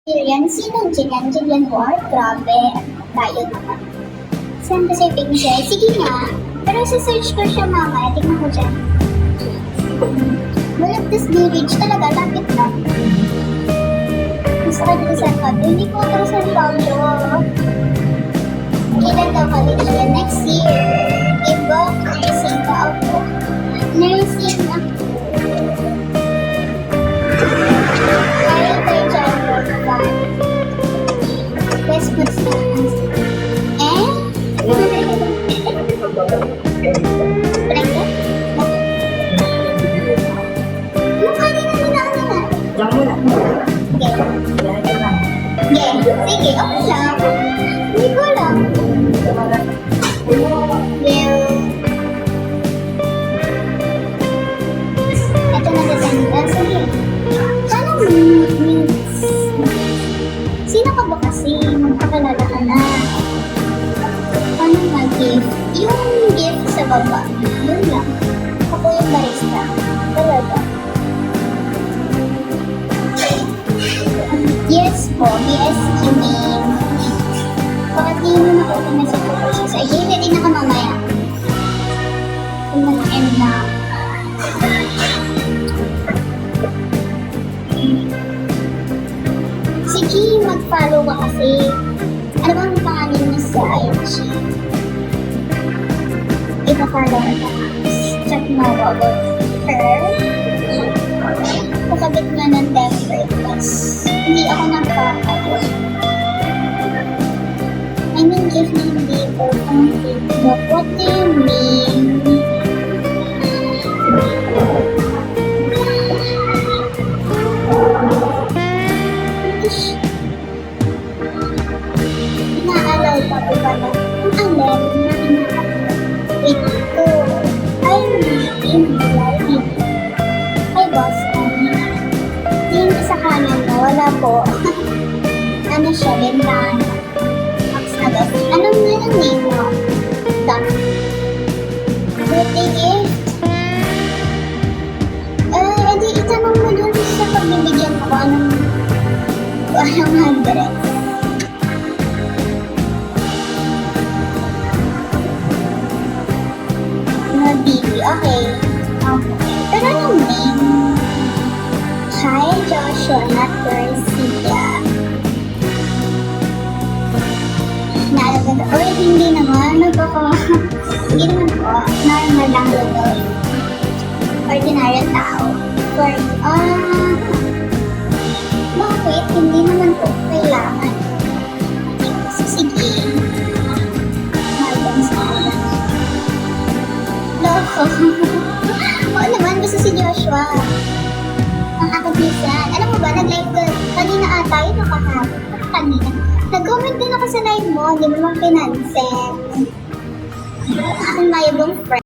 Jillian, sino Jillian? Jillian Ward? Grabe, tayo naman. Saan ba sa picture? Sige nga. Pero sa-search ko siya mamaya. Tingnan ko dyan. Malagtas village talaga. Lapit lang. Gusto ka dito sa Pablo. Hindi ko ito sa Pablo. Kailan daw college yan? Next year. Iba, nursing ka ako. Nursing ako. Kaya tayo dyan. Best foods na. Eh? Prengke? Yung kanina nila na. Diyan mo lang. Okay. Okay. Sige, okay lang. Hindi ko alam. Well, ito na gaganda. Sige. Paano means? Sino ka ba kasi? Magpakalala ka na. Paano mag-gift? Yung gift sa baba. Yun lang. Ako yung barista. Talaga. Yes po. Yes, you mean. Bakit di mo na-open na sa purposes? Ay, ready na ka mamaya. Kung mag-end na. Sige, mag-follow ka kasi. Ano bang pangalan niya sa IG? Ipa-follow ka. Check mo about her. Kakabit nga ng template. Hindi ako nagpapagod. I mean, if hindi ko complete. But what do you mean? Inaalaw pa ko pala. Ang alam na inaalaw. Wait ko. Ay, hindi. Ay, boss. Tingin ko sa kanan mo. Wala po. Ano siya? Bentana. Max na ba? Anong name mo? Duck. Birthday gift? Edi itanong mo dun sa pagbibigyan mo kung anong handress. Bibi. Okay. Pero anong name? Hi, Joshua, not Garcia. Naalala ko. Oh, hindi naman. Hindi naman po. Normal lang ito. Ordinary tao. Bakit? Hindi naman po kailangan. Sige. Malang sa akin. Loko. Oo naman, gusto si Joshua. Ang akabisan. Alam mo ba, nag-live ka kanina ata, yun o kahapon. Kanina. Nag-comment din ako sa live mo, hindi mo naman pinansin. Ang mayabong friend.